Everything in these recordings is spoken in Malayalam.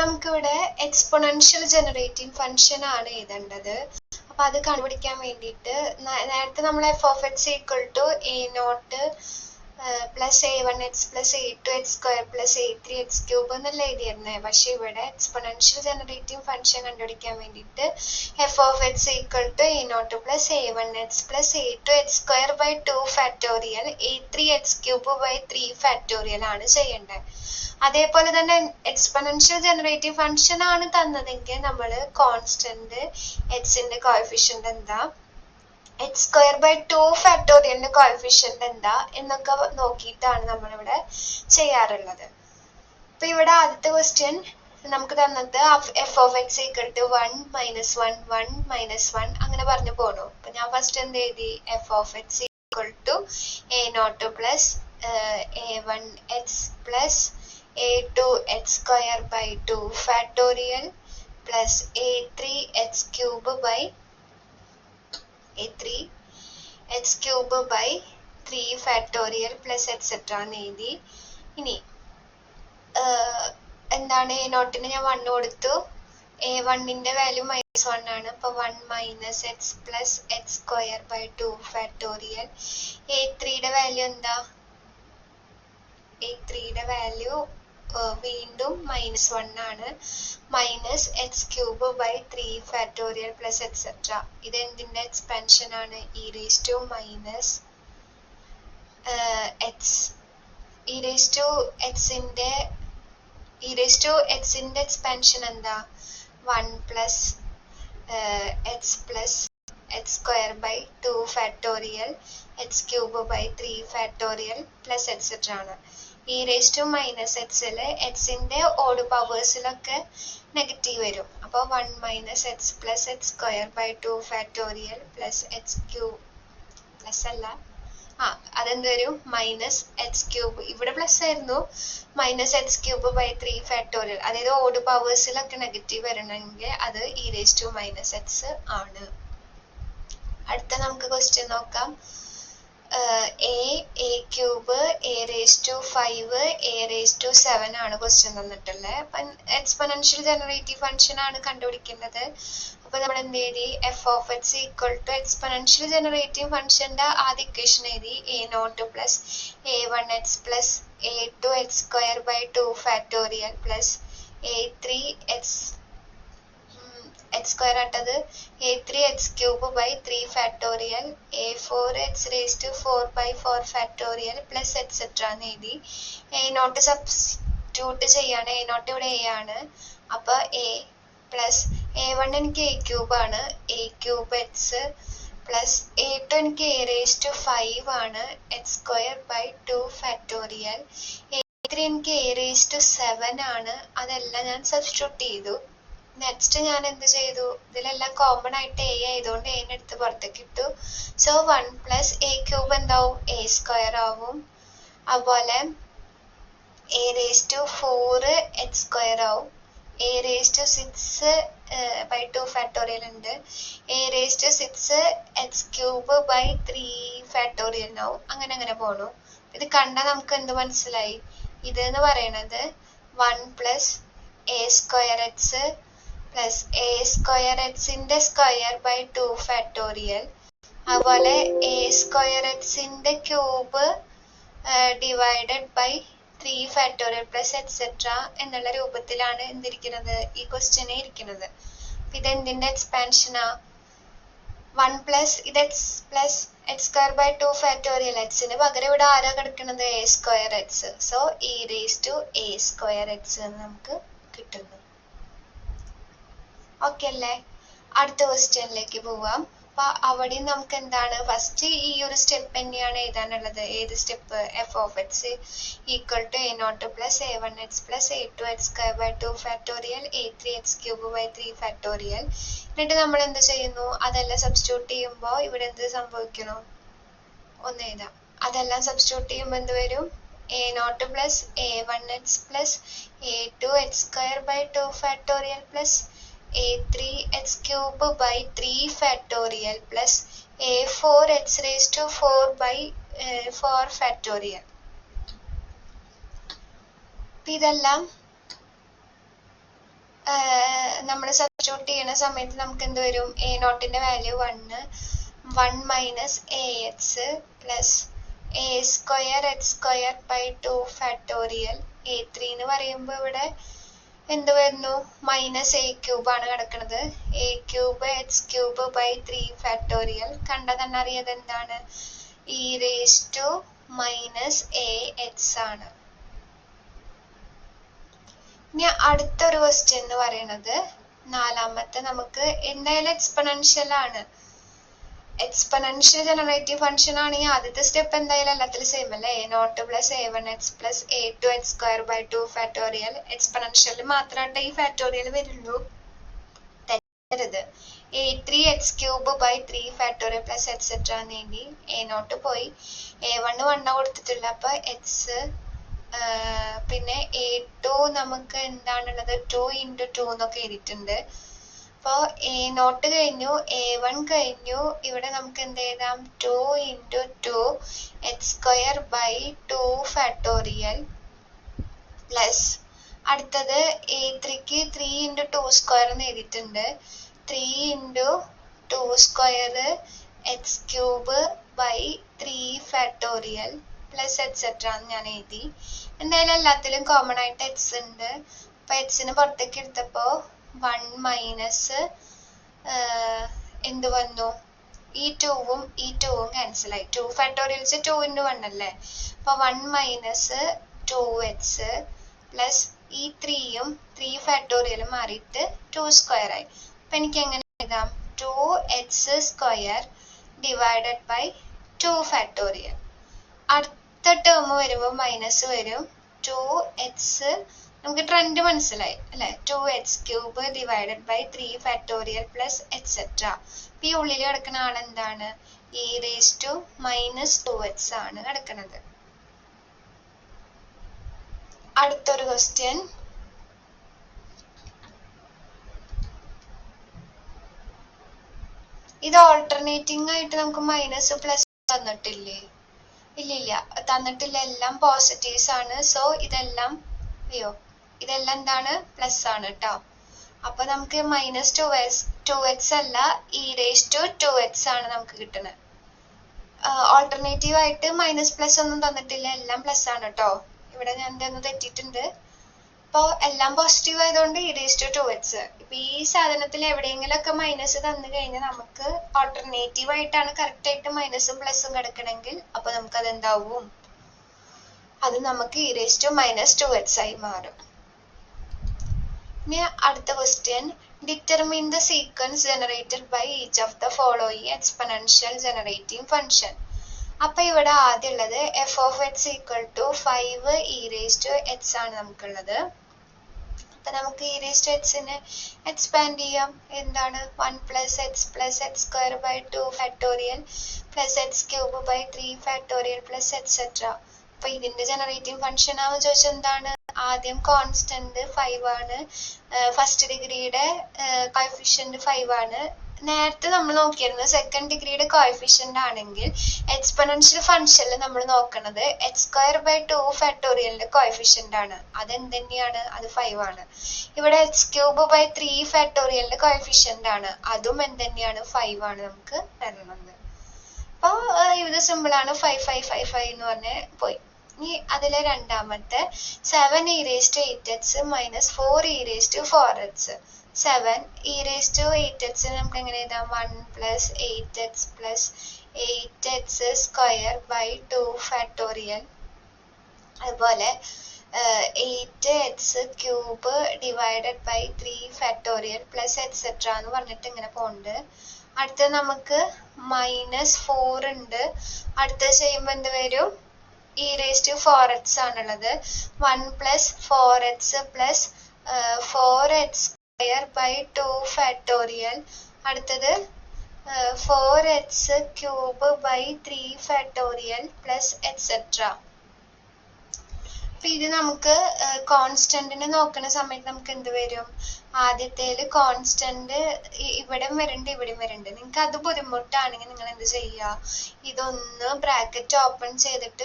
നമുക്ക് ഇവിടെ എക്സ്പോണൻഷ്യൽ ജനറേറ്റിംഗ് ഫംഗ്ഷൻ ആണ് എഴുതേണ്ടത്. അപ്പൊ അത് കണ്ടുപിടിക്കാൻ വേണ്ടിയിട്ട് നേരത്തെ നമ്മൾ f of x equal to a not plus a1x plus a2x square plus a3x cube എന്നല്ല എഴുതിയിരുന്നത്. പക്ഷെ ഇവിടെ എക്സ്പോണൻഷ്യൽ ജനറേറ്റിംഗ് ഫംഗ്ഷൻ കണ്ടുപിടിക്കാൻ വേണ്ടിയിട്ട് f of x equal to a not plus a1x plus a2x square by 2 factorial a3x cube by 3 factorial ആണ് ചെയ്യേണ്ടത്. അതേപോലെ തന്നെ എക്സ്പോണൻഷ്യൽ ജനറേറ്റീവ് ഫംഗ്ഷൻ ആണ് തന്നതെങ്കിൽ നമ്മൾ കോൺസ്റ്റന്റ് എക്സിന്റെ കോഎഫിഷ്യന്റ് എന്താ, എക്സ് സ്ക്വയർ ബൈ 2 ഫാക്ടോറിയലിന്റെ കോഎഫിഷ്യന്റ് എന്താ എന്നൊക്കെ നോക്കിയിട്ടാണ് നമ്മളിവിടെ ചെയ്യാറുള്ളത്. അപ്പൊ ഇവിടെ ആദ്യത്തെ ക്വസ്റ്റ്യൻ നമുക്ക് തന്നത് f of x equal to 1 minus 1 1 minus 1 അങ്ങനെ പറഞ്ഞു പോണു. അപ്പൊ ഞാൻ ഫസ്റ്റ് എന്ത് എഴുതി, f of x equal to a not plus a1x plus a2x square by 2 factorial plus a3x cube by a3x cube by 3 factorial plus etcetera എന്ന് എഴുതി. ഇനി എന്താണ്, എ നോട്ടിന് ഞാൻ 1 കൊടുത്തു, a1ന്റെ വാല്യൂ -1 ആണ്. അപ്പൊ 1 minus x plus x square by 2 factorial. a3യുടെ വാല്യൂ എന്താ, a3യുടെ വാല്യൂ വീണ്ടും -1 ആണ്. Minus x cube by 3 factorial plus etcetera. ഇത് എന്തിന്റെ എക്സ്പാൻഷൻ ആണ്, e raise to minus x. E raise to എക്സിന്റെ എക്സ്പാൻഷൻ എന്താ, 1 plus x plus x square by 2 factorial x cube by 3 factorial plus etcetera ആണ്. ഇ റേസ് ടു മൈനസ് എക്സില് എക്സിന്റെ ഓഡ് പവേഴ്സിലൊക്കെ നെഗറ്റീവ് വരും. അപ്പൊ 1 minus x plus x square by 2 factorial plus x cube plus അല്ല, അതെന്ത് വരും, മൈനസ് എക്സ് ക്യൂബ്, ഇവിടെ പ്ലസ് ആയിരുന്നു, minus x cube by 3 factorial. അതായത് ഓഡ് പവേഴ്സിലൊക്കെ നെഗറ്റീവ് വരണമെങ്കിൽ അത് e raise to minus x ആണ്. അടുത്ത നമുക്ക് ക്വസ്റ്റ്യൻ നോക്കാം. a cube a raise to 5 a raise to 7 ആണ് ക്വസ്റ്റ്യൻ തന്നിട്ടുള്ളത്. അപ്പം എക്സ്പോണൻഷ്യൽ ജനറേറ്റീവ് ഫംഗ്ഷൻ ആണ് കണ്ടുപിടിക്കേണ്ടത്. അപ്പൊ നമ്മൾ എന്ത് എഴുതി, f of x equal to exponential generative ഫംഗ്ഷന്റെ ആദ്യ ഇക്വേഷൻ എഴുതി, a not plus a1x plus a2x square by 2 factorial plus a3x x square ആട്ടത് a3x cube by 3 factorial a4x raise to 4 by 4 factorial plus etcetera എന്ന് എഴുതി. എ നോട്ട് സബ്സ്റ്റിറ്റ്യൂട്ട് ചെയ്യാണ്, എ നോട്ട് ഇവിടെ a ആണ്. അപ്പൊ a പ്ലസ് a1 എനിക്ക് a ക്യൂബ് ആണ്, a cube x plus a2 എനിക്ക് a റേസ് ടു 5 ആണ്, X square by 2 factorial. a3 എനിക്ക് a റേസ് ടു 7 ആണ്, അതെല്ലാം ഞാൻ സബ്സ്റ്റിറ്റ്യൂട്ട് ചെയ്തു. നെക്സ്റ്റ് ഞാൻ എന്ത് ചെയ്തു, ഇതിലെല്ലാം കോമൺ ആയിട്ട് a ആയതുകൊണ്ട് a എടുത്ത് പുറത്തേക്ക് ഇട്ടു. സോ 1 പ്ലസ് a ക്യൂബ് എന്താവും, a സ്ക്വയർ ആവും. അതുപോലെ a raise to 4 x square ആവും. a raise to 6 by 2 factorial ഉണ്ട്. a raise to 6 x cube by 3 factorial ആവും. അങ്ങനെ പോണു. ഇത് കണ്ടാൽ നമുക്ക് എന്ത് മനസ്സിലായി, ഇത് എന്ന് പറയണത് 1 plus a square x plus a square എക്സിന്റെ സ്ക്വയർ ബൈ 2 ഫാക്ടോറിയൽ. അതുപോലെ a സ്ക്വയർ എക്സിന്റെ cube divided by 3 factorial plus etcetera എന്നുള്ള രൂപത്തിലാണ് എന്തിരിക്കുന്നത്, ഈ ക്വസ്റ്റ്യനെ ഇരിക്കുന്നത്. ഇത് എന്തിന്റെ എക്സ്പാൻഷനാ, 1 പ്ലസ് ഇത് x plus x square by 2 factorial. എക്സിന് പകരം ഇവിടെ ആരാ കിടക്കുന്നത്, a square x. So e raise to a square x എന്ന് നമുക്ക് കിട്ടുന്നു. ഓക്കെ അല്ലേ? അടുത്ത ക്വസ്റ്റ്യനിലേക്ക് പോവാം. അപ്പൊ അവിടെ നമുക്ക് എന്താണ്, ഫസ്റ്റ് ഈ ഒരു സ്റ്റെപ്പ് തന്നെയാണ് എഴുതാനുള്ളത്. ഏത് step, f of x equal to a not plus a1x plus a2x square by 2 factorial a3x cube by 3 factorial. എന്നിട്ട് നമ്മൾ എന്ത് ചെയ്യുന്നു, അതെല്ലാം സബ്സ്റ്റിറ്റ്യൂട്ട് ചെയ്യുമ്പോൾ ഇവിടെ എന്ത് സംഭവിക്കണം ഒന്ന് എഴുതാം. അതെല്ലാം സബ്സ്റ്റിറ്റ്യൂട്ട് ചെയ്യുമ്പോൾ എന്ത് വരും, a naught plus a1x plus a2x square by 2 factorial plus a3x cube by 3 factorial plus a4x raise to 4 by 4 factorial. ഇതെല്ലാം നമ്മൾ സബ്സ്റ്റിറ്റ്യൂട്ട് ചെയ്യുന്ന സമയത്ത് നമുക്ക് എന്ത് വരും? എ നോട്ടിന്റെ value 1 minus a x plus a square x square by 2 factorial. A3 എന്ന് പറയുമ്പോൾ ഇവിടെ എന്ത് വരുന്നു? മൈനസ് എ ക്യൂബ് ആണ് കിടക്കുന്നത്. A cube x cube by 3 factorial. കണ്ടാൽ തന്നെ അറിയാതെ എന്താണ്? E raise to minus a x ആണ്. ഇനി അടുത്തൊരു ക്വസ്റ്റ്യൻ എന്ന് പറയുന്നത് നാലാമത്തെ, നമുക്ക് എന്തായാലും എക്സ്പൊണൻഷ്യൽ ആണ്. എക്സ്പൊണൻഷ്യൽ ജനറേറ്റീവ് ഫംഗ്ഷൻ ആണെങ്കിൽ ആദ്യത്തെ സ്റ്റെപ്പ് എന്തായാലും എല്ലാത്തിലും സെയിം അല്ലേ? A not plus a one x plus a two x square by 2 factorial. Exponential മാത്രമായിട്ട് ഈ ഫാക്ടോറിയൽ വരുള്ളൂ, തെറ്റരുത്. A3 x cube by 3 factorial plus etcetera എന്നെഴുതി. എ നോട്ട് പോയി, A1 1 കൊടുത്തിട്ടില്ല, അപ്പൊ എക്സ്. പിന്നെ A2 നമുക്ക് എന്താണുള്ളത്? 2 × 2 എന്നൊക്കെ എഴുതിയിട്ടുണ്ട്. അപ്പോൾ എ നോട്ട് കഴിഞ്ഞു, A1 കഴിഞ്ഞു. ഇവിടെ നമുക്ക് എന്ത് എഴുതാം? 2 × 2 x square by 2 factorial plus അടുത്തത് A3ക്ക് 3 × 2 സ്ക്വയർ എന്ന് എഴുതിയിട്ടുണ്ട്. 3 × 2 square x cube by 3 factorial plus etcetera എന്ന് ഞാൻ എഴുതി. എന്തായാലും എല്ലാത്തിലും കോമൺ ആയിട്ട് എക്സ് ഉണ്ട്. അപ്പൊ എക്സിന് പുറത്തേക്ക് എടുത്തപ്പോ 1 മൈനസ് എന്ത് വന്നു? ഈ 2 ക്യാൻസൽ ആയി. 2 ഫാക്ടോറിയൽസ് 2 × 1 അല്ലേ? അപ്പൊ 1 മൈനസ് 2x പ്ലസ് ഈ 3 ഫാക്ടോറിയലും മാറിയിട്ട് 2 സ്ക്വയർ ആയി. അപ്പൊ എനിക്ക് എങ്ങനെ എഴുതാം? 2x square divided by 2 factorial. അടുത്ത ടേം വരുമ്പോൾ മൈനസ് വരും. 2x, നമുക്ക് ട്രെൻഡ് മനസ്സിലായി അല്ലെ? 2x cube divided by 3 factorial plus etcetera. ഈ ഉള്ളിൽ കിടക്കുന്ന ആളെന്താണ്? E raise to minus 2x ആണ് കിടക്കുന്നത്. അടുത്തൊരു ക്വസ്റ്റ്യൻ, ഇത് ഓൾട്ടർനേറ്റിംഗ് ആയിട്ട് നമുക്ക് മൈനസ് പ്ലസ് തന്നിട്ടില്ലേ? ഇല്ലില്ല, തന്നിട്ടില്ല. എല്ലാം പോസിറ്റീവ്സ് ആണ്. സോ ഇതെല്ലാം എന്താണ്? പ്ലസ് ആണ് കേട്ടോ. അപ്പൊ നമുക്ക് മൈനസ് 2x അല്ല, ഇ റേസ് ടു 2x ആണ് നമുക്ക് കിട്ടുന്നത്. ഓൾട്ടർനേറ്റീവ് ആയിട്ട് മൈനസ് പ്ലസ് ഒന്നും തന്നിട്ടില്ല, എല്ലാം പ്ലസ് ആണ് കേട്ടോ. ഇവിടെ ഞാൻ എന്തെന്ന് തെറ്റിയിട്ടുണ്ട്. അപ്പോൾ എല്ലാം പോസിറ്റീവ് ആയതുകൊണ്ട് ഇ റേസ് ടു 2x. ഇപ്പൊ ഈ സാധനത്തിൽ എവിടെയെങ്കിലും ഒക്കെ മൈനസ് തന്നു കഴിഞ്ഞാൽ നമുക്ക് ഓൾട്ടർനേറ്റീവ് ആയിട്ടാണ് കറക്റ്റ് ആയിട്ട് മൈനസും പ്ലസും കിടക്കണമെങ്കിൽ അപ്പൊ നമുക്ക് അത് എന്താവും? അത് നമുക്ക് e raise to minus 2x ആയി മാറും. ഇനി അടുത്ത question, determine the sequence generated by each of the following exponential generating function. അപ്പൊ ഇവിടെ ആദ്യം ഉള്ളത് f of x equal to 5 e raise to x ആണ് നമുക്കുള്ളത്. അപ്പൊ നമുക്ക് ഇ റേസ് ടു എക്സിനെ എക്സ്പാൻഡ് ചെയ്യാം. എന്താണ്? 1 plus x plus x square by 2 factorial plus x cube by 3 factorial plus etcetera. അപ്പൊ ഇതിന്റെ ജനറേറ്റിംഗ് ഫംഗ്ഷൻ ആണെന്ന് ചോദിച്ചാൽ എന്താണ്? ആദ്യം കോൺസ്റ്റന്റ് 5 ആണ്. ഫസ്റ്റ് ഡിഗ്രിയുടെ കോഎഫിഷ്യന്റ് 5 ആണ്. നേരത്തെ നമ്മൾ നോക്കിയിരുന്നത് സെക്കൻഡ് ഡിഗ്രിയുടെ കോഎഫിഷ്യന്റ് ആണെങ്കിൽ എക്സ്പൊണൻഷ്യൽ ഫംഗ്ഷനിൽ നമ്മൾ നോക്കുന്നത് എക്സ് സ്ക്വയർ ബൈ 2 ഫാക്ടോറിയലിന്റെ കോഎഫിഷ്യന്റ് ആണ്. അതെന്ത് തന്നെയാണ്? അത് 5 ആണ്. ഇവിടെ എക്സ് ക്യൂബ് ബൈ 3 ഫാക്ടോറിയലിന്റെ കോഎഫിഷ്യന്റ് ആണ്. അതും എന്ത് തന്നെയാണ്? 5 ആണ് നമുക്ക് തരുന്നത്. അപ്പൊ ഇത് സിമ്പിൾ ആണ്. 5 5 5 5 എന്ന് പറഞ്ഞ് പോയി. ഇനി അതിലെ രണ്ടാമത്തെ 7 e raise to 8x minus 4 e raise to 4x. 7 e raise to 8x നമുക്ക് എങ്ങനെ എഴുതാം? 1 plus 8x plus 8x square by 2 factorial. അതുപോലെ 8x cube divided by 3 factorial plus etcetera എന്ന് പറഞ്ഞിട്ട് ഇങ്ങനെ പോകുന്നുണ്ട്. അടുത്ത നമുക്ക് മൈനസ് 4 ഉണ്ട്. അടുത്തത് ചെയ്യുമ്പോൾ എന്ത് വരും? ഇ റേസ് ടു 4x ആണുള്ളത്. 1 plus 4x plus 4x square by 2 factorial. അടുത്തത് 4x cube by 3 factorial plus etcetera. അപ്പൊ ഇത് നമുക്ക് കോൺസ്റ്റന്റിനെ നോക്കുന്ന സമയത്ത് നമുക്ക് എന്ത് വരും? ആദ്യത്തേല് കോൺസ്റ്റന്റ് ഇവിടെ വരുന്നുണ്ട്, ഇവിടെയും വരുന്നുണ്ട്. നിങ്ങൾക്ക് അത് ബുദ്ധിമുട്ടാണെങ്കിൽ നിങ്ങൾ എന്ത് ചെയ്യുക? ഇതൊന്ന് ബ്രാക്കറ്റ് ഓപ്പൺ ചെയ്തിട്ട്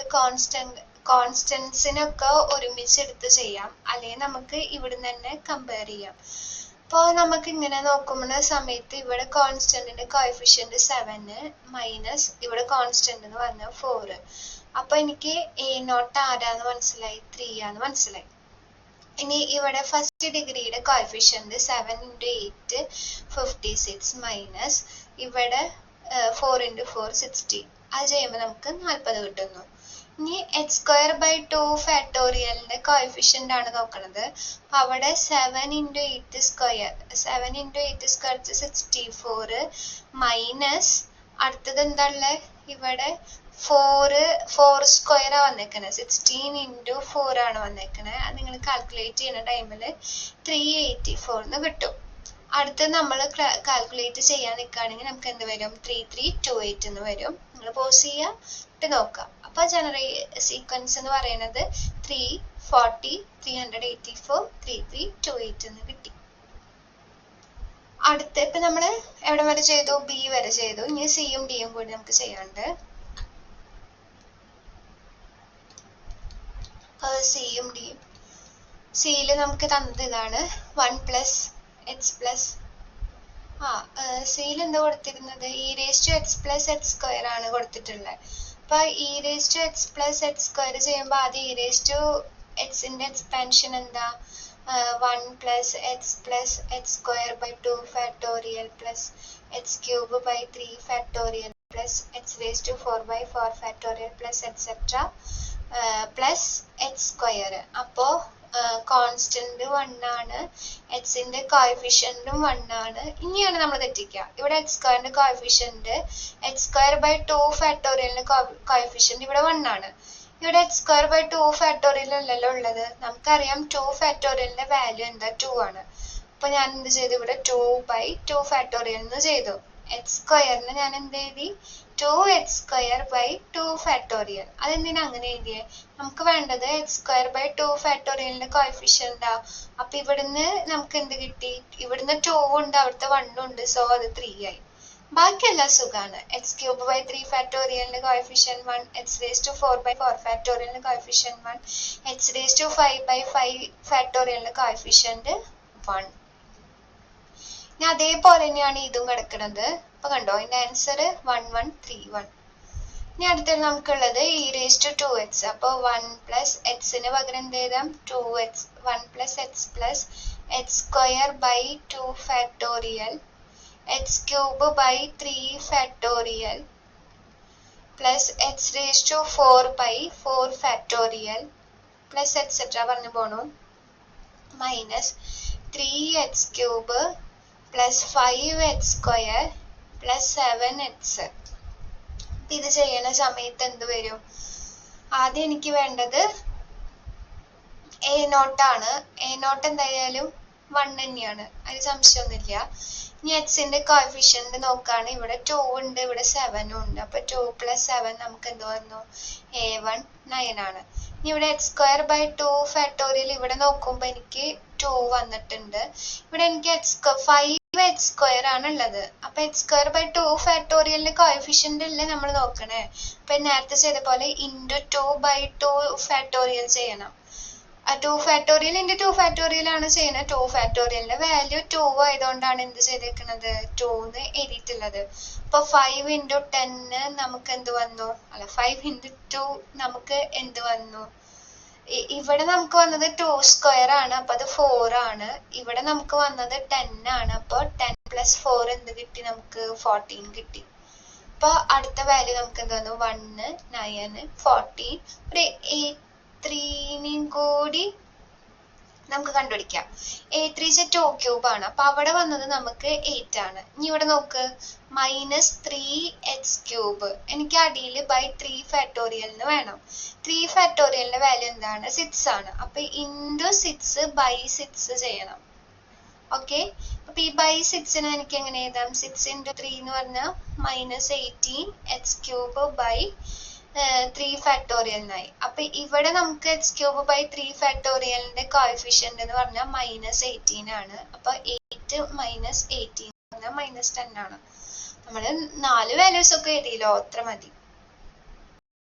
കോൺസ്റ്റൻസിനൊക്കെ ഒരുമിച്ച് എടുത്ത് ചെയ്യാം. അല്ലെങ്കിൽ നമുക്ക് ഇവിടുന്ന് തന്നെ കമ്പയർ ചെയ്യാം. അപ്പോൾ നമുക്ക് ഇങ്ങനെ നോക്കുന്ന സമയത്ത് ഇവിടെ കോൺസ്റ്റന്റിന്റെ കോഎഫിഷ്യന്റ് 7 മൈനസ് ഇവിടെ കോൺസ്റ്റന്റ് എന്ന് പറഞ്ഞാൽ 4. അപ്പൊ എനിക്ക് a0 ആരാന്ന് മനസ്സിലായി, 3 ആന്ന് മനസ്സിലായി. ഇനി ഇവിടെ ഫസ്റ്റ് ഡിഗ്രിയുടെ കോഎഫിഷ്യന്റ് 7 × 8 56 മൈനസ് ഇവിടെ 4 × 4 60. അത് ചെയ്യുമ്പോൾ നമുക്ക് 40 കിട്ടുന്നു. ഇനി h²/2 ഫാക്ടോറിയലിന്റെ കോഎഫിഷ്യന്റ് ആണ് നോക്കുന്നത്. അപ്പൊ അവിടെ 7 × 8 സ്ക്വയർ 64 മൈനസ് അടുത്തത് എന്താ ഉള്ളത്, ഇവിടെ 4 സ്ക്വയർ ആ വന്നേക്കണേ, 16 × 4 ആണ് വന്നേക്കണേ. അത് നിങ്ങൾ കാൽക്കുലേറ്റ് ചെയ്യുന്ന ടൈമിൽ 384 എന്ന് കിട്ടും. അടുത്ത് നമ്മൾ കാൽക്കുലേറ്റ് ചെയ്യാൻ നിൽക്കുകയാണെങ്കിൽ നമുക്ക് എന്ത് വരും, 3328 എന്ന് വരും. നിങ്ങൾ പോസ് ചെയ്യുക, നോക്കുക. അപ്പൊ സീക്വൻസ് എന്ന് പറയുന്നത് 340 384 3328 എന്ന് കിട്ടി. അടുത്ത ഇപ്പൊ നമ്മള് എവിടെ വരെ ചെയ്തു, ബി വരെ ചെയ്തു. ഇനി സിയും ഡിയും കൂടി നമുക്ക് ചെയ്യാണ്ട്. സിയും ഡിയും, സിയില് നമുക്ക് തന്നത് ഇതാണ് 1 + h+. സിയിൽ എന്താ കൊടുത്തിരുന്നത്, e⁻h + h² ആണ് കൊടുത്തിട്ടുള്ളത്. അപ്പൊ e⁻h + h² ചെയ്യുമ്പോൾ ആദ്യം e⁻hന്റെ എക്സ്പാൻഷൻ എന്താ, 1 + h + h²/2 factorial plus h³ 3 factorial plus h⁴/4 factorial plus etcetera plus h². അപ്പോ കോൺസ്റ്റന്റ് 1 ആണ്, എക്സിന്റെ കോഎഫിഷ്യന്റും 1 ആണ്. ഇനിയാണ് നമ്മൾ തെറ്റിക്കുക. ഇവിടെ h²ന്റെ കോഎഫിഷ്യന്റ് h²/2 ഫാക്ടോറിയലിന്റെ കോഎഫിഷ്യന്റ് ഇവിടെ 1 ആണ്. ഇവിടെ h²/2 ഫാക്ടോറിയൽ അല്ലല്ലോ ഉള്ളത്, നമുക്കറിയാം 2 ഫാക്ടോറിയലിന്റെ വാല്യൂ എന്താ, 2 ആണ്. അപ്പൊ ഞാൻ എന്ത് ചെയ്തു, ഇവിടെ 2/2 ഫാക്ടോറിയൽ എന്ന് ചെയ്തു. h²നെ ഞാൻ എന്ത് എഴുതി, 2h²/2 ഫാക്ടോറിയൽ. അതെന്തിനാ അങ്ങനെ എഴുതിയേ, നമുക്ക് വേണ്ടത് h²/2 ഫാക്ടോറിയലിന്റെ കോഎഫിഷ്യന്റാ. അപ്പൊ ഇവിടുന്ന് നമുക്ക് എന്ത് കിട്ടി, ഇവിടുന്ന് 2 ഉണ്ട്, അവിടുത്തെ 1 ഉണ്ട്, സോ അത് 3 ആയി. ബാക്കിയെല്ലാം സുഖാണ്. h³ 3 ഫാക്ടോറിയലിന്റെ കോഎഫിഷ്യന്റ് 1, h⁴/4 ഫാക്ടോറിയലിന്റെ കോഎഫിഷ്യന്റ് 1, h⁵5/5 ഫാക്ടോറിയലിന്റെ കോഎഫിഷ്യന്റ് 1. ഇനി അതേപോലെ തന്നെയാണ് ഇതും കിടക്കുന്നത്. അപ്പൊ കണ്ടോ, ഇതിന്റെ ആൻസർ 1131. ഇനി അടുത്തത് നമുക്കുള്ളത് e⁻²h. അപ്പൊ 1 + h പകരം എന്ത് എഴുതാം, 2h 1 + h + h²/2 factorial h³ 3 factorial plus h⁴/4 factorial plus etcetera പറഞ്ഞു പോണു minus 3h³ plus 5h² plus 7h. ഇത് ചെയ്യണ സമയത്ത് എന്ത് വരും, ആദ്യം എനിക്ക് വേണ്ടത് a0 ആണ്. a0 എന്തായാലും 1 തന്നെയാണ്, അതിന് സംശയമൊന്നുമില്ല. ഇനി എക്സിന്റെ കോഎഫിഷ്യന്റ് നോക്കുകയാണ്, ഇവിടെ 2 ഉണ്ട്, ഇവിടെ 7 ഉണ്ട്. അപ്പൊ 2 + 7 നമുക്ക് എന്ത് വന്നു, a1 9 ആണ്. ഇനി ഇവിടെ h²/2 ഫാക്ടോറിയൽ ഇവിടെ നോക്കുമ്പോ എനിക്ക് 2 വന്നിട്ടുണ്ട്. ഇവിടെ എനിക്ക് 5h² ആണ് ഉള്ളത്. അപ്പൊ h²/2 ഫാക്ടോറിയലിന്റെ കോഎഫിഷ്യന്റ് അല്ലേ നമ്മൾ നോക്കണേ. അപ്പൊ നേരത്തെ ചെയ്ത പോലെ × 2/2 ഫാക്ടോറിയൽ ചെയ്യണം. 2 ഫാക്ടോറിയൽ × 2 ഫാക്ടോറിയൽ ആണ് ചെയ്യുന്നത്. 2 ഫാക്ടോറിയലിന്റെ വാല്യൂ 2 ആയതുകൊണ്ടാണ് എന്ത് ചെയ്തേക്കുന്നത്, 2 എന്ന് എഴുതിയിട്ടുള്ളത്. അപ്പൊ 5 × 10 നമുക്ക് എന്ത് വന്നു, അല്ല 5 × 2 നമുക്ക് എന്ത് വന്നു, ഇവിടെ നമുക്ക് വന്നത് 2² ആണ്, അപ്പൊ അത് 4 ആണ്. ഇവിടെ നമുക്ക് വന്നത് 10 ആണ്, അപ്പൊ 10 + 4 എന്ത് കിട്ടി, നമുക്ക് 14 കിട്ടി. അപ്പൊ അടുത്ത വാല്യൂ നമുക്ക് എന്ത് വന്നു, 1 9 14. ഒരു a3 കൂടി നമുക്ക് കണ്ടുപിടിക്കാം. a3 2³ ആണ്, അപ്പൊ അവിടെ വന്നത് നമുക്ക് 8 ആണ്. ഇനി ഇവിടെ നോക്ക്, -3h³. എനിക്ക് അടിയിൽ /3 ഫാക്ടോറിയലിന് വേണം. 3 ഫാക്ടോറിയലിന്റെ വാല്യൂ എന്താണ്, 6 ആണ്. അപ്പൊ ×6/6 ചെയ്യണം. ഓക്കെ, അപ്പൊ ഈ /6 എനിക്ക് എങ്ങനെ എഴുതാം, 6 × 3 എന്ന് പറഞ്ഞാൽ -18h³ 3 ഫാക്ടോറിയലിനായി. അപ്പൊ ഇവിടെ നമുക്ക് h³ 3 ഫാക്ടോറിയലിന്റെ കോഎഫിഷ്യന്റ് എന്ന് പറഞ്ഞാൽ -18 ആണ്. അപ്പൊ 8 - 18 എന്ന് പറഞ്ഞാൽ -10 ആണ്. നമ്മള് 4 വാല്യൂസ് ഒക്കെ എഴുതിയല്ലോ, അത്ര മതി.